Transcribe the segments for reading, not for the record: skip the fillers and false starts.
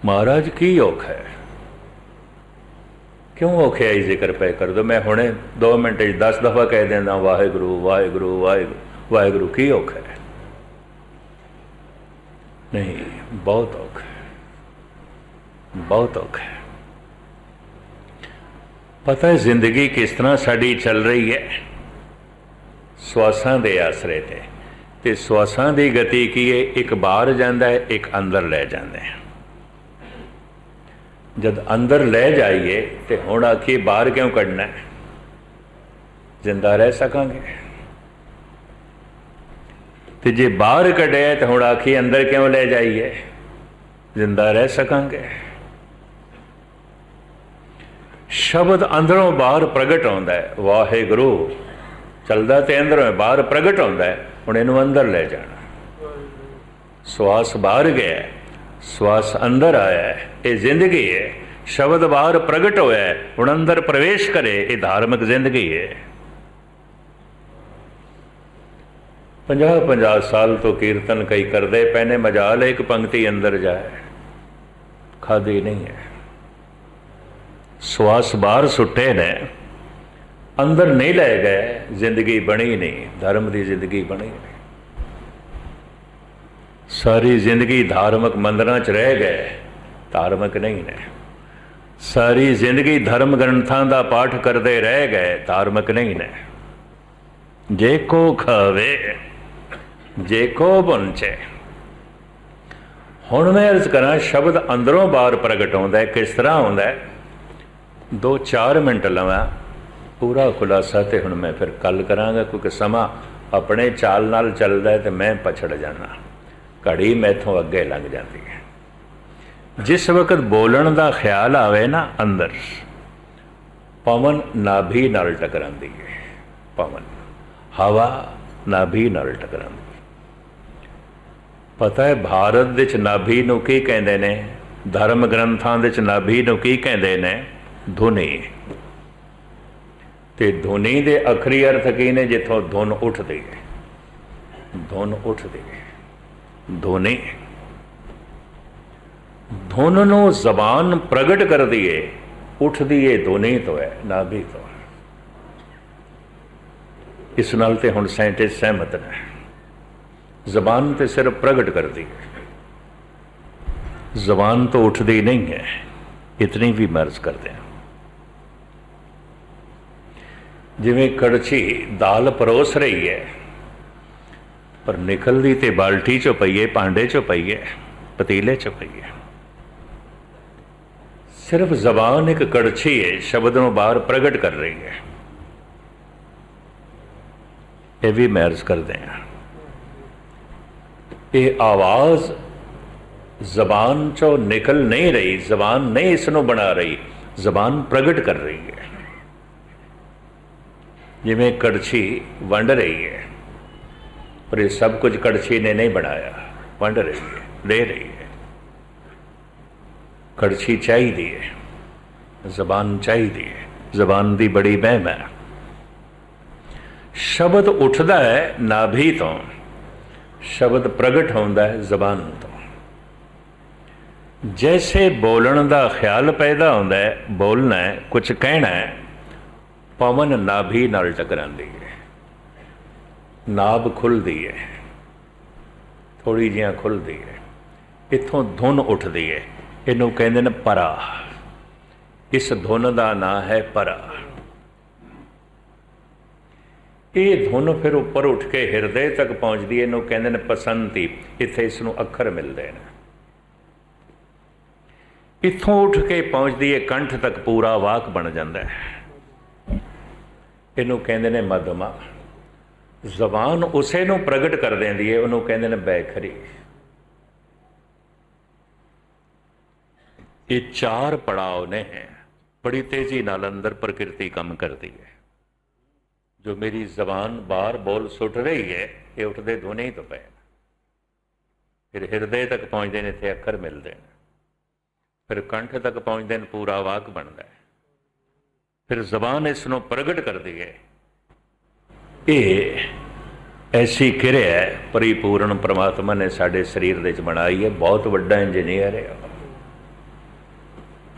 महाराज की औख है, क्यों औखियाई जिक्र पे कर दो। मैं हुणे 2 मिनट 10 दफा कह देना वाहेगुरु वाहेगुरु वाहेगुरु वाहेगुरु, की औख है? नहीं, बहुत औख है, बहुत औख है। पता है जिंदगी किस तरह साड़ी चल रही है? श्वासां दे आसरे ते श्वासां दी गति की है, एक बाहर जाता है एक अंदर ले जाते हैं। जब अंदर ले जाइए तो हुण आखिए बाहर क्यों कढ़ना है, जिंदा रह सकांगे। तो जे बाहर कढ़िया तो हुण आखिए अंदर क्यों ले जाइए, जिंदा रह सकांगे। शब्द अंदरों बाहर प्रगट होंदा है, वाहेगुरु चलता तो अंदरों बाहर प्रगट होंदा है। हुण इनू अंदर ले जाना, श्वास बाहर गया, श्वास अंदर आया है, ये जिंदगी है। शब्द बाहर प्रगट होया है, हुण अंदर प्रवेश करे, ये धार्मिक जिंदगी है। 50-50 साल तो कीर्तन कई करदे पैने, मजाल एक पंक्ति अंदर जाए, खादी नहीं है। श्वास बाहर सुटे ने, अंदर नहीं ले गए, जिंदगी बनी नहीं, धर्म की जिंदगी बनी नहीं। सारी जिंदगी धार्मिक मंदिरों च रह गए, धार्मिक नहीं ने। सारी जिंदगी धर्म ग्रंथों का पाठ करते रह गए, धार्मिक नहीं ने। जे को खावे जे को बुंचे। हुण मैं अर्ज करा, शब्द अंदरों बाहर प्रगट होंदा है, किस तरह होंदा है? 2-4 मिनट लवां पूरा खुलासा तो हुण मैं फिर कल करांगा, क्योंकि समा अपने चाल नाल चलदा है तो मैं पछड़ जाना, घड़ी मैथों अगे लंघ जाती है। जिस वक्त बोलन का ख्याल आवे ना, अंदर पवन नाभि नाल टकरांदी है, पवन हवा नाभि नाल टकरांदी। पता है भारत विच नाभि नूं की कहंदे ने, धर्म ग्रंथां विच नाभि नूं की कहंदे ने? धुनी। ते धुनी दे अखरी अर्थ की ने? जिथों धुन उठदी है, धुन उठदी है, धुनी। धुन नूं जबान प्रगट कर दिए, उठदी है धुनी तो है, नाभि तो है। इस नाल ते हुण साइंटिस्ट सहमत ने। जबान ते सिर्फ प्रगट कर दी है, जबान तो उठदी नहीं है, इतनी भी मर्ज करते हैं। जिवें कड़छी दाल परोस रही है, पर निकलदी ते बाल्टी चो पई है, भांडे चो पई है, पतीले चो पई है। सिर्फ जबान एक कड़छी है, शब्दों बाहर प्रगट कर रही है। ये भी महर्ज करते हैं। ये आवाज जबान चो निकल नहीं रही, जबान नहीं इसनों बना रही, जबान प्रगट कर रही है। जिवें कड़छी वंड रही है, पर ये सब कुछ कड़छी ने नहीं बनाया, वंड रही है, दे रही है। कड़छी चाहिए है, जबान चाहिए है, जबान की बड़ी महम है। शब्द उठता है नाभि तो, शब्द प्रगट होता है जबान तो। जैसे बोलन का ख्याल पैदा होता है, बोलना है, कुछ कहना है, पवन नाभि नाल टकरांदी है, नाभ खुलती है, थोड़ी जिहा खुलती है, इथों धुन उठती है, इनू कहते हैं परा। इस धुन का नाम है परा। ये धुन फिर उपर उठ के हिरदे तक पहुँचती है, इनू कहते हैं पसंती। इत्थे इसनू अखर मिलते हैं। इथों उठ के पहुँचती है कंठ तक, पूरा वाक बन जाता है, इनू कहते हैं मधमा। जबान उसे नू प्रगट कर देंदी है, उन्होंने कहते हैं बैखरी। ये 4 पड़ाव ने हैं। बड़ी तेजी नाल अंदर प्रकृति कम करती है। जो मेरी जबान बाहर बोल सुट रही है, ये उठते धुने ही तो पे, फिर हिरदे तक पहुँचते हैं, इतने अखर मिलते हैं, फिर कंठ तक पहुँचते हैं, पूरा वाक बनता है, फिर जबान इसनों प्रगट कर दी है। ये ऐसी किरिया है परिपूर्ण परमात्मा ने साडे शरीर दे च बनाई है। बहुत वड्डा इंजीनियर है,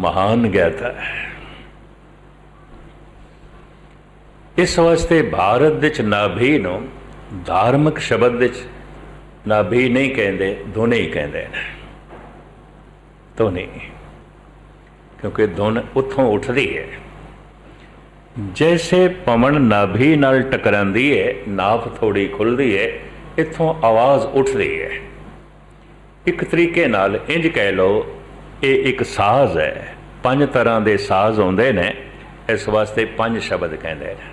महान ज्ञाता है। इस वास्ते भारत विच नाभि नूं धार्मिक शब्द विच नाभि नहीं कहते, धुन ही कहते हैं। धुनी, क्योंकि धुन उत्थों उठती है। जैसे पवन नाभि नाल टकरांदी है, नाभ थोड़ी खुलती है, इत्थों आवाज़ उठती है। एक तरीके नाल इंज कह लो, ये एक साज है। 5 तरह के साज आउंदे ने, इस वास्ते 5 शब्द कहते हैं।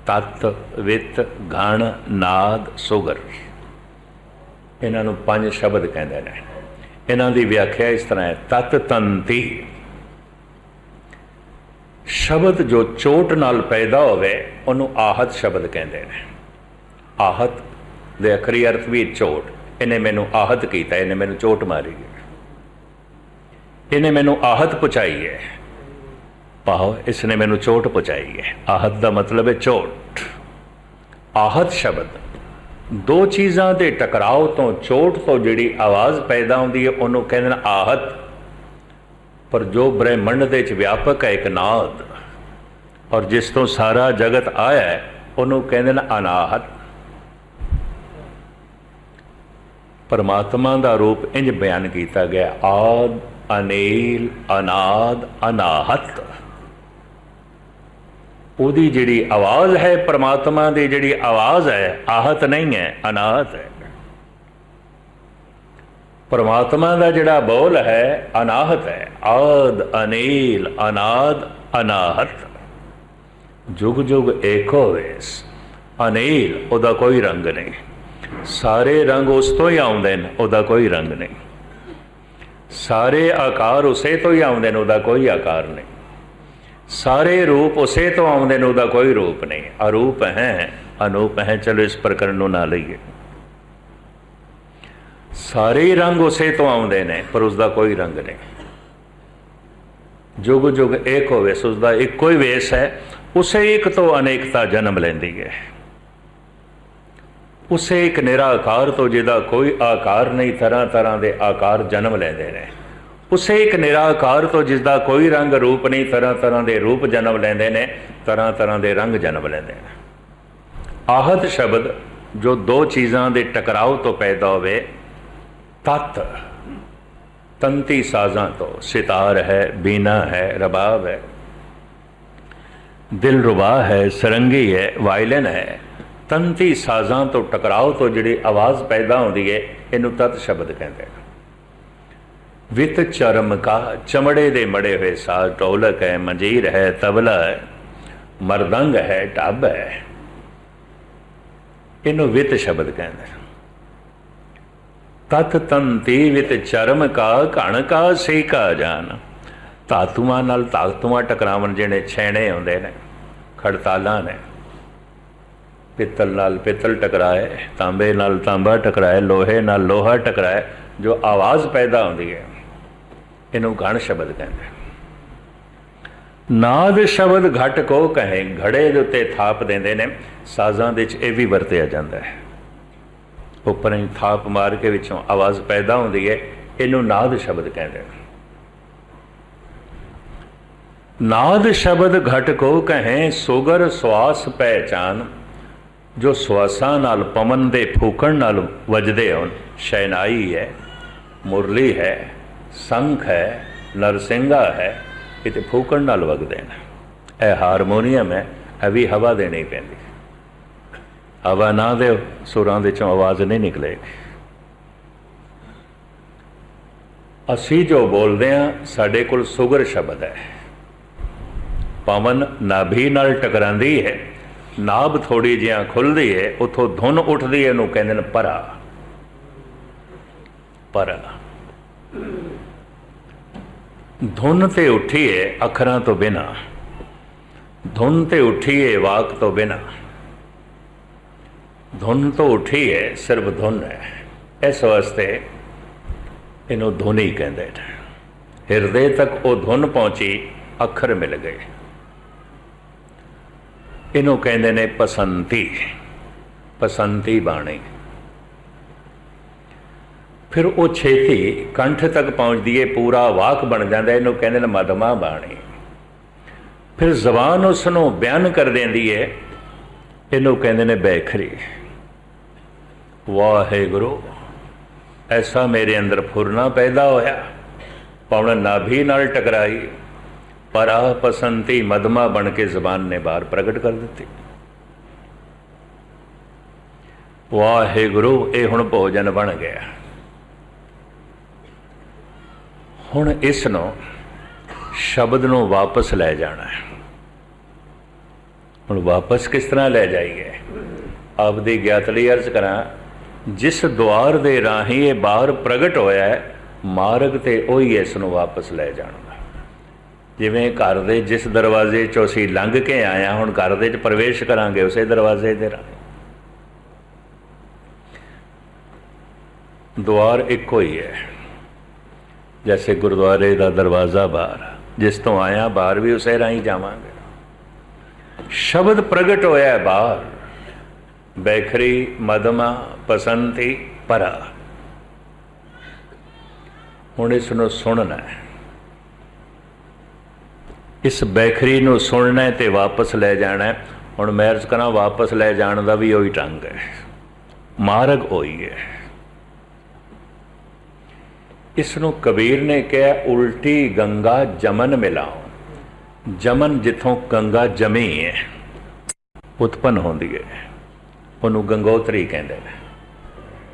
तत्, वित, घण, नाद, सुगर, इन्हों 5 शब्द कहते हैं। इन्हों की व्याख्या इस तरह है। तत् तंती, शब्द जो चोट नाल पैदा होवे उन्होंने आहत शब्द कहते हैं। आहत दे अखरी अर्थ भी चोट। इन्हें मैनू आहत किया, इन्हें मैनू चोट मारी है, इन्हें मैनू आहत पहुँचाई है। पाओ, इसने मैनू चोट पहुँचाई है। आहत का मतलब है चोट। आहत शब्द दो चीज़ों के टकराव तो, चोट तो जिहड़ी आवाज़ पैदा होती है उन्होंने कहते हैं आहत। पर जो ब्रह्मंड दे विच व्यापक है एक नाद, और जिस तो सारा जगत आया है उन्होंने कहते हैं अनाहत। परमात्मा का रूप इंज बयान किया गया, आद, अनील, अनाद, अनाहत। उहदी जिहड़ी आवाज़ है, परमात्मा की जिहड़ी आवाज़ है, आहत नहीं है, अनाहत है। परमात्मा का जिहड़ा बोल है अनाहत है। आद, अनील, अनाद, अनाहत। जुग जुग एको वेस। अनील, उहदा कोई रंग नहीं। सारे रंग उस तो ही आउंदे ने, उहदा कोई रंग नहीं। सारे आकार उसे तो ही आउंदे ने, उहदा कोई आकार नहीं। सारे रूप उसे तो आउंदे ने, उहदा कोई रूप नहीं। अरूप हैं, अनूप हैं। चलो इस प्रकरण नूं ना लईए। सारे ही रंग उसे तो आउंदे ने, पर उसका कोई रंग नहीं। जुग जुग एक हो वेस, उसका एक ही वेस है। उसे एक तो अनेकता जन्म लेंदी है। उसे एक निराकार तो जिहदा कोई आकार नहीं, तरह तरह के आकार जन्म लेंदे ने। उसे एक निराकार तो जिसका कोई रंग रूप नहीं, तरह तरह के रूप जन्म लेंदे ने, तरह तरह के रंग जन्म लेंदे ने। आहत शब्द जो दो चीज़ों के टकराव तो पैदा होवे, तत्, तंती साजां तो, सितार है, बीना है, रबाब है, दिलरुबा है, सरंगी है, वायलिन है। तंती साजां तो टकराव तो जिहड़ी आवाज़ पैदा होती है, इनू तत् शब्द कहते हैं। वित चरम का, चमड़े दे मड़े हुए साज, ढोलक है, मंजीर है, तबला है, मरदंग है, ढब है, इनू वित शब्द कहते हैं। तत् तंती वित चरम का, घण का सी का जान। धातुआं नाल धातुआं टकरावन, जिहड़े छैणे आउंदे ने, खड़तालां ने। पित्तल नाल पित्तल टकराए, तांबे नाल तांबा टकराए, लोहे नाल लोहा टकराए, जो आवाज़ पैदा होती है, इनू घण शब्द कहते हैं। नाद शब्द घट को कहें, घड़े दे उत्ते थाप देंदे ने। साजां दे विच इह भी वरतिया जांदा है। उपर ही थाप मार के विचों आवाज़ पैदा होती है, इनू नाद शब्द कहते हैं। नाद शब्द घट को कहें, सुगर श्वास पहचान। जो श्वासां नाल, पवन दे फूकण नाल वजदे होण। शहनाई है, मुरली है, संख है, नरसिंगा है, ये तो फूकण नाल वगदे ने। यह हारमोनीयम है, यह भी हवा देनी पैंदी। हवा ना दो, सुरां दे चों आवाज़ नहीं निकलेगी। असी जो बोलते हैं, साडे कोल सुगर शब्द है। पवन नाभि नाल टकरांदी है, नाभ थोड़ी जिहां खुलदी है, उथों धुन उठदी है, उहनूं कहंदे ने परा। परा धुन ते उठी है अखरां तो बिना, धुन ते उठी है वाक तो बिना। धुन तो उठी है, सिर्फ धुन है। इस वास्ते इनू धुनी कहते हैं। हिरदे तक वो धुन पहुंची, अखर मिल गए। इनू कहते ने पसंती, पसंती बाणी। फिर वो छेती कंठ तक पहुँचती है, पूरा वाक बन जाता है, इनू कहते हैं मधमा बाणी। फिर जबान उसनों बयान कर देंदी है, इनू कहते हैं बैखरी। वाहेगुरु, ऐसा मेरे अंदर फुरना पैदा होया, पाउण नाभि नाल टकराई, पर आ पसंती मधमा बन के जबान ने बाहर प्रगट कर दी। वाहेगुरु, ये हुण भोजन बन गया। हुण इसनों शब्द नूं वापस लै जाना है। हुण वापस किस तरह लै जाइए? आपदी ज्ञात लई अर्ज करा, जिस द्वार दे राही ये बाहर प्रगट होया है, मार्ग ते उही इस नूं वापस लै जाना। जिवें घर दे जिस दरवाजे चों असीं लंघ के आए हां, हुण घर दे च प्रवेश करांगे उसे दरवाजे दे राही। द्वार इक्को ही है, जैसे गुरुद्वारे का दरवाजा बाहर, जिस तो आया बाहर भी उसे राही जावांगे। शब्द प्रगट होया है बाहर, बैखरी मधमा पसंती परा। हुण इसनूं सुनना है, इस बैखरी नूं सुनना है ते वापस लै जाना है। हुण मैं अर्ज करा, वापस लै जाण दा भी उही ढंग है, मार्ग उही है। इसनों कबीर ने कहा, उल्टी गंगा जमन मिलाओ। जमन जिथों गंगा जमी है, उत्पन्न होंदी है, उन्होंने गंगोत्री कहते हैं।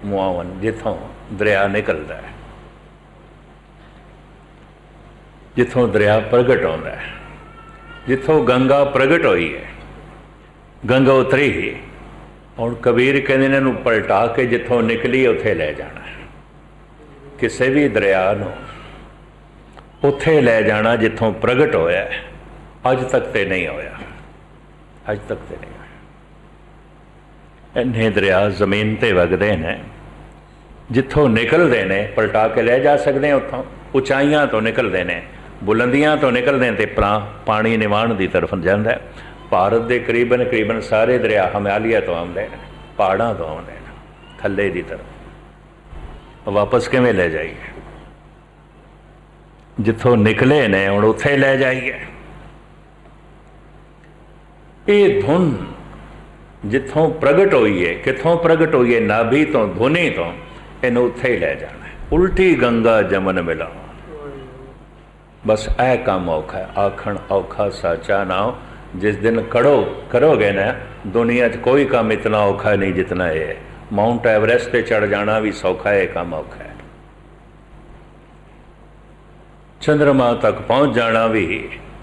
मुआवन जिथों दरिया निकलता है, जिथों दरिया प्रगट होता है, जिथों गंगा प्रगट हुई है, गंगोत्री ही। और कबीर कहते इन्हों पलटा के जिथों निकली उत्थे ले जाना है। किसी भी दरिया नूं उत्थे ले जाना जिथों प्रगट होया है। अज तक तो नहीं होया, अज तक तो नहीं होया। इन्ने दरिया जमीन ते वगदे ने, जिथों निकलते हैं पलटा के ले जा सकते हैं। उत्थों उचाइयां तो निकलते हैं, बुलंदियां तो निकलते हैं, तो पानी निवाण की तरफ जाता है। भारत के करीबन सारे दरिया हिमालय तो आते हैं, पहाड़ों तो आते हैं, थल्ले की तरफ। वापस किवें ले जाइए? जिथों निकले ने हुण उत्थे ले जाइए। ये धुन जिथों प्रगट हुई है, किथों प्रगट हुई है? नाभि तो, धुनी तो, इन्हूं उत्थे ही ले जाना है। उल्टी गंगा जमन मिलाओ। बस ऐ काम औखा है, आखण औखा साचा नाम। जिस दिन करोगे ना, दुनिया च कोई काम इतना औखा नहीं जितना ये है। माउंट एवरेस्ट पे चढ़ जाना भी सौखा है, काम औखा है। चंद्रमा तक पहुंच जाना भी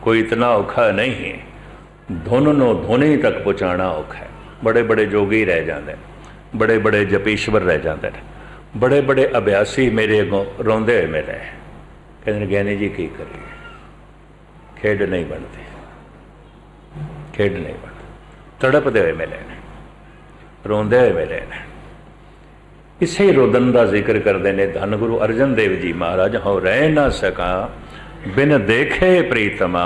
कोई इतना औखा नहीं है। धुन नो धुनी तक पहुँचाना औखा है। बड़े बड़े जोगी रह जाते हैं, बड़े बड़े जपीश्वर रह जाते हैं, बड़े बड़े अभ्यासी मेरे अगों रोंदे हुए मिले, कहते ज्ञानी जी की करिए, खेड नहीं बनती, खेड नहीं बनती। तड़पते हुए मिले ने, रोंदे हुए मिले ने। इसे रोदन का जिक्र करते हैं धन गुरु अर्जन देव जी महाराज। हो रह ना सका बिन देखे प्रीतमा,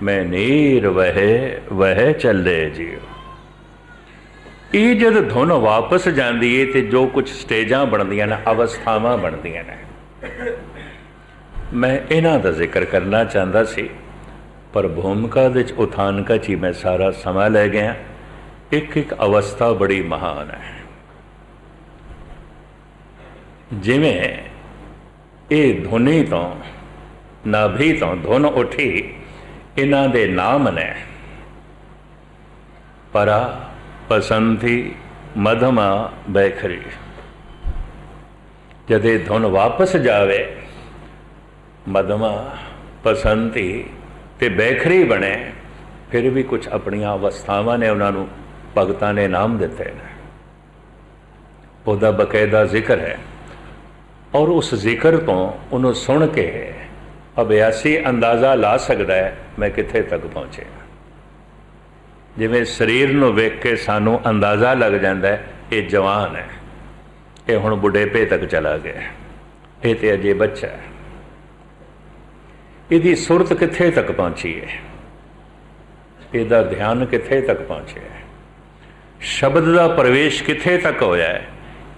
मैं नीर वह चले जियो। ये जब धुन वापस जाती है तो जो कुछ स्टेजा बनदियां ने, अवस्थावां बनदियां ने, मैं इन्हां दा जिक्र करना चाहता सी, पर भूमिका दे उथानका च ही मैं सारा समा लै गया। एक एक अवस्था बड़ी महान है। जिमें ये धुनी तो, नाभि तो धुन उठी, इन्हां दे नाम ने परा, पसंती, मधमा, बैखरी। जदे धुन वापस जावे, मधमा, पसंती ते बैखरी बने, फिर भी कुछ अपनिया अवस्थावां ने उन्होंने भगतां ने नाम दिते हैं। उहदा बकायदा जिक्र है। और उस जिक्र तो उन्होंने सुन के अभ्यासी अंदाज़ा ला सकता है मैं कित्थे तक पहुँचे। जिवें शरीर नूं वेख के सानू अंदाज़ा लग जाता है ये जवान है, ये हुण बुढ़ेपे तक चला गया, ये तो अजे बच्चा है। इसकी सुरत कित्थे तक पहुँची है, इसका ध्यान कित्थे तक पहुँचे है, शब्द का प्रवेश कित्थे तक होया है,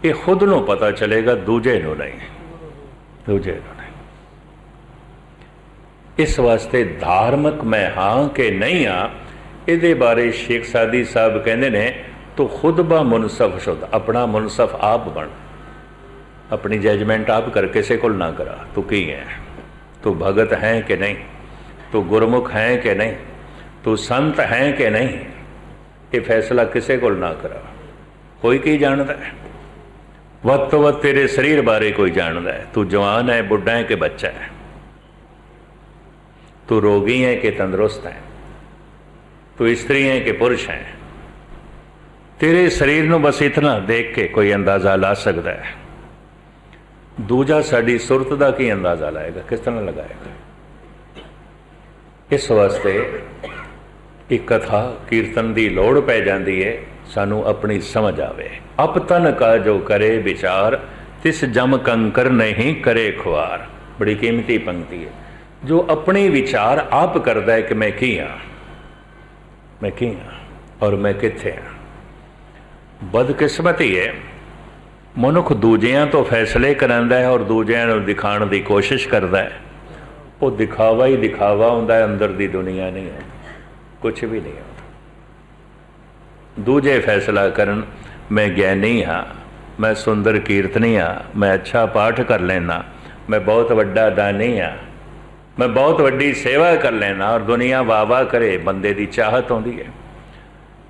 ये खुद नूं पता चलेगा, दूजे नूं नहीं, दूजे नूं नहीं। इस वास्ते धार्मिक मैं हाँ कि नहीं हाँ, ये बारे शेख सादी साहब कहते ने, तो खुद ब मुनसफ शुद्ध, अपना मुनसफ आप बन, अपनी जजमेंट आप कर, किसी को ना करा। तू की है, तू भगत है कि नहीं, तू गुरमुख है कि नहीं, तू संत है कि नहीं, ये फैसला किसी को ना करा। कोई की जानता है? वध तो वध तेरे शरीर बारे कोई जानता है, तू जवान है, बुढ़ा है कि बच्चा है, तू रोगी है कि तंदुरुस्त है, तू स्त्री है कि पुरुष है। तेरे शरीर नूं बस इतना देख के कोई अंदाजा ला सकता है। दूजा साड़ी सुरत का की अंदाजा लाएगा, किस तरह लगाएगा? इस वास्ते एक कथा कीर्तन की लोड़ पै जाती है, सानू अपनी समझ आवे। अप तन का जो करे विचार, तिस जम कंकर नहीं करे खुआर। बड़ी कीमती पंक्ति है। जो अपने विचार आप करता है कि मैं की हाँ, मैं की हाँ और मैं कित्थे हाँ। बदकिस्मती है, मनुख दूजियां तो फैसले करांदा है और दूजियां नूं दिखाण की कोशिश करता है। वो दिखावा ही दिखावा हुंदा है, अंदर दी दुनिया नहीं है, कुछ भी नहीं होता। दूजे फैसला करन, मैं ज्ञानी हाँ, मैं सुंदर कीर्तनी हाँ, मैं अच्छा पाठ कर लेना, मैं बहुत वड्डा दानी हाँ, मैं बहुत वड्डी सेवा कर लेना, और दुनिया वाह वाह करे, बंदे की चाहत आउंदी है।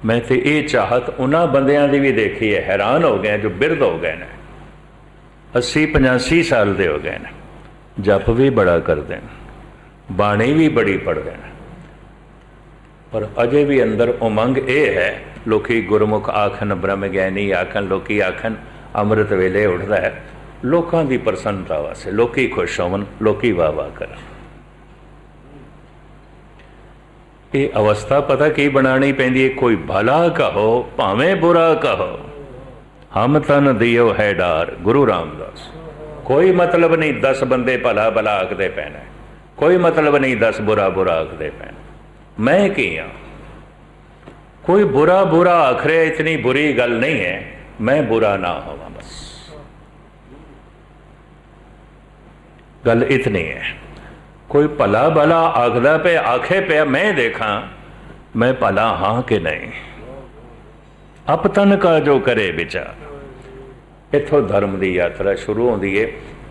मैं तो ये चाहत उन्होंने बंदियां की भी देखी है, हैरान हो गए जो बिरध हो गए ने, 80-85 साल के हो गए ने, जप भी बड़ा करते हैं, बाणी भी बड़ी पढ़ते हैं, पर अजे भी अंदर उमंग ये है। लोकी गुरमुख आखन, ब्रह्म ज्ञानी आखन, लोकी आखन अमृत वेले उठता है, लोगों की प्रसन्नता वास्ते, लोकी खुश होवन, लोकी वाह वाह करन। ये अवस्था पता की बनानी पैंदी है? कोई भला कहो भावें बुरा कहो, हम तन दियो है डार। गुरु रामदास। कोई मतलब नहीं 10 बंदे भला भला आखते पैना, कोई मतलब नहीं 10 बुरा बुरा आखते पैना। मैं की हाँ? कोई बुरा बुरा आखरे, इतनी बुरी गल नहीं है, मैं बुरा ना होवा, बस गल इतनी है। कोई भला भला आखदा पे आखे पे, मैं देखा मैं भला हाँ कि नहीं। अप तन का जो करे विचार। इथों धर्म की यात्रा शुरू होती है।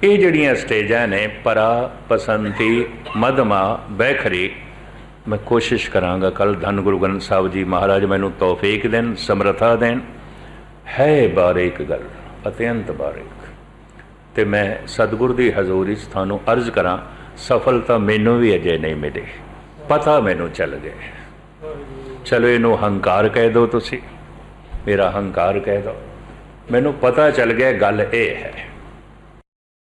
ये जड़ियाँ स्टेजां ने, परा, पसंती, मधमा, बैखरी, मैं कोशिश करांगा कल धन गुरु ग्रंथ साहब जी महाराज मैनू तौफीक देन, समर्था देन। है बारीक गल, अत्यंत बारीक, ते मैं सतगुर की हजूरी थानू अर्ज करा, सफलता मैनू भी अजे नहीं मिली, पता मैनू चल गए। चलो इनू हंकार कह दो, तुसी मेरा हंकार कह दो, मैनू पता चल गया गल ये है।